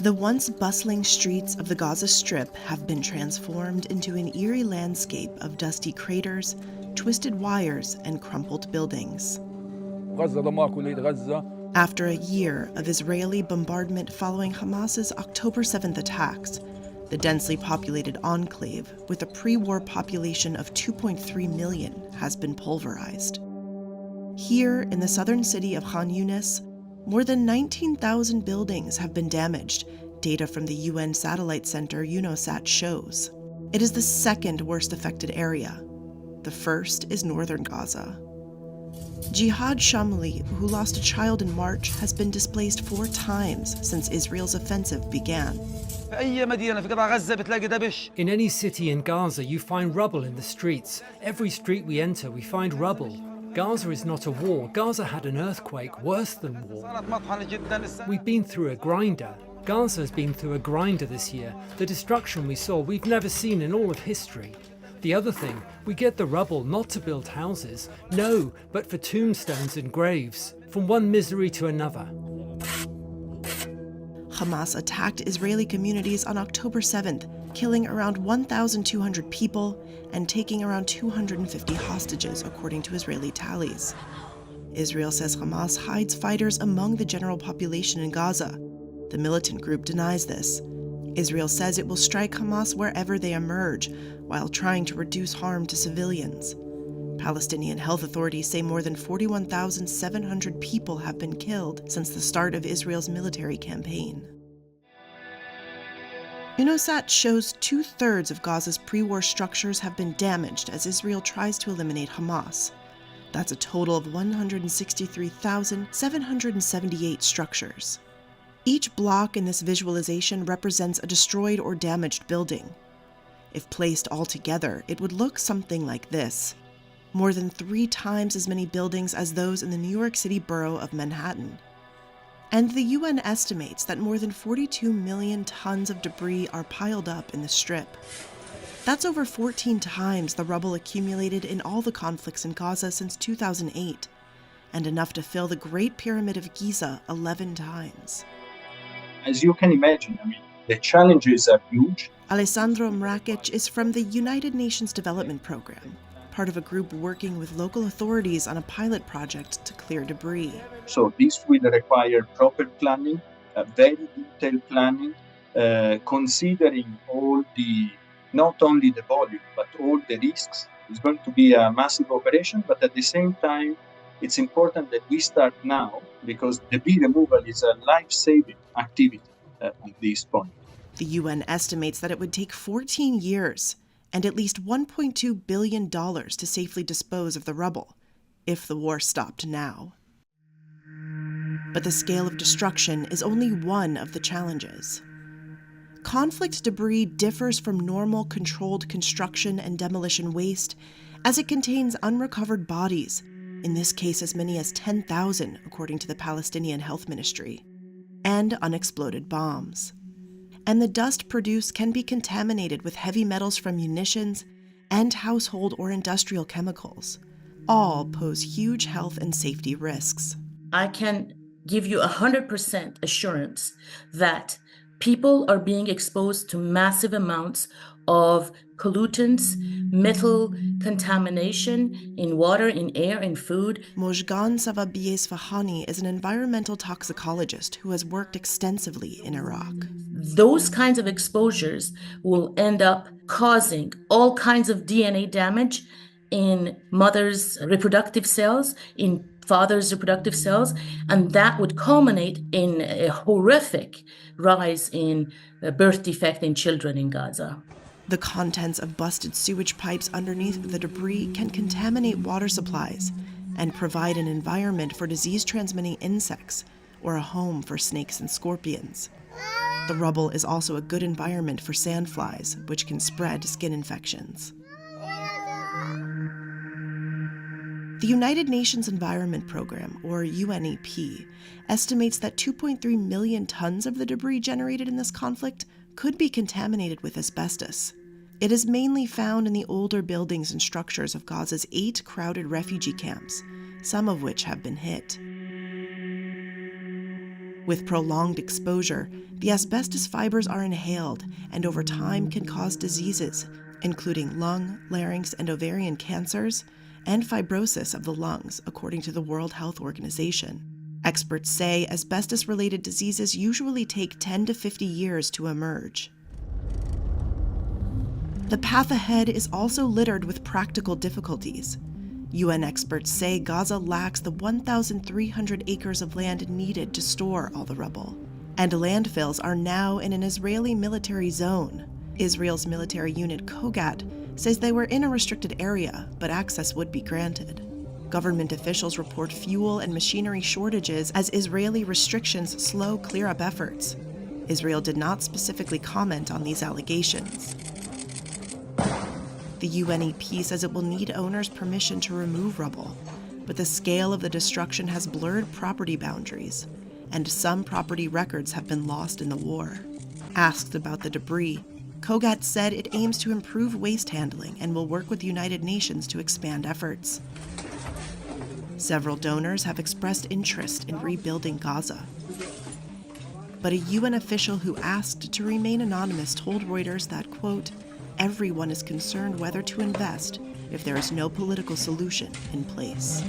The once bustling streets of the Gaza Strip have been transformed into an eerie landscape of dusty craters, twisted wires, and crumpled buildings. After a year of Israeli bombardment following Hamas's October 7th attacks, the densely populated enclave, with a pre-war population of 2.3 million, has been pulverized. Here, in the southern city of Khan Yunis, more than 19,000 buildings have been damaged, data from the UN satellite center UNOSAT shows. It is the second worst affected area. The first is northern Gaza. Jihad Shamli, who lost a child in March, has been displaced 4 times since Israel's offensive began. In any city in Gaza, you find rubble in the streets. Every street we enter, we find rubble. Gaza is not a war. Gaza had an earthquake worse than war. We've been through a grinder. Gaza has been through a grinder this year. The destruction we saw, we've never seen in all of history. The other thing, we get the rubble not to build houses, no, but for tombstones and graves, from one misery to another. Hamas attacked Israeli communities on October 7th, killing around 1,200 people and taking around 250 hostages, according to Israeli tallies. Israel says Hamas hides fighters among the general population in Gaza. The militant group denies this. Israel says it will strike Hamas wherever they emerge, while trying to reduce harm to civilians. Palestinian health authorities say more than 41,700 people have been killed since the start of Israel's military campaign. UNOSAT shows 2/3 of Gaza's pre-war structures have been damaged as Israel tries to eliminate Hamas. That's a total of 163,778 structures. Each block in this visualization represents a destroyed or damaged building. If placed all together, it would look something like this. More than 3 times as many buildings as those in the New York City borough of Manhattan. And the UN estimates that more than 42 million tons of debris are piled up in the Strip. That's over 14 times the rubble accumulated in all the conflicts in Gaza since 2008, and enough to fill the Great Pyramid of Giza 11 times. As you can imagine, the challenges are huge. Alessandro Mrakic is from the United Nations Development Program, part of a group working with local authorities on a pilot project to clear debris. So this will require proper planning, very detailed planning, considering not only the volume, but all the risks. It's going to be a massive operation, but at the same time, it's important that we start now because debris removal is a life-saving activity at this point. The UN estimates that it would take 14 years and at least $1.2 billion to safely dispose of the rubble, if the war stopped now. But the scale of destruction is only one of the challenges. Conflict debris differs from normal controlled construction and demolition waste as it contains unrecovered bodies, in this case as many as 10,000, according to the Palestinian Health Ministry, and unexploded bombs. And the dust produced can be contaminated with heavy metals from munitions and household or industrial chemicals. All pose huge health and safety risks. I can give you 100% assurance that people are being exposed to massive amounts of pollutants, metal contamination in water, in air, in food. Mojgan Savabieh-Sfahani is an environmental toxicologist who has worked extensively in Iraq. Those kinds of exposures will end up causing all kinds of DNA damage in mothers' reproductive cells, in fathers' reproductive cells, and that would culminate in a horrific rise in birth defect in children in Gaza. The contents of busted sewage pipes underneath the debris can contaminate water supplies and provide an environment for disease-transmitting insects or a home for snakes and scorpions. The rubble is also a good environment for sandflies, which can spread skin infections. The United Nations Environment Program, or UNEP, estimates that 2.3 million tons of the debris generated in this conflict could be contaminated with asbestos. It is mainly found in the older buildings and structures of Gaza's 8 crowded refugee camps, some of which have been hit. With prolonged exposure, the asbestos fibers are inhaled and over time can cause diseases, including lung, larynx, and ovarian cancers, and fibrosis of the lungs, according to the World Health Organization. Experts say asbestos-related diseases usually take 10 to 50 years to emerge. The path ahead is also littered with practical difficulties. UN experts say Gaza lacks the 1,300 acres of land needed to store all the rubble, and landfills are now in an Israeli military zone. Israel's military unit Kogat says they were in a restricted area, but access would be granted. Government officials report fuel and machinery shortages as Israeli restrictions slow clear-up efforts. Israel did not specifically comment on these allegations. The UNEP says it will need owners' permission to remove rubble, but the scale of the destruction has blurred property boundaries, and some property records have been lost in the war. Asked about the debris, Kogat said it aims to improve waste handling and will work with the United Nations to expand efforts. Several donors have expressed interest in rebuilding Gaza. But a UN official who asked to remain anonymous told Reuters that, quote, everyone is concerned whether to invest if there is no political solution in place.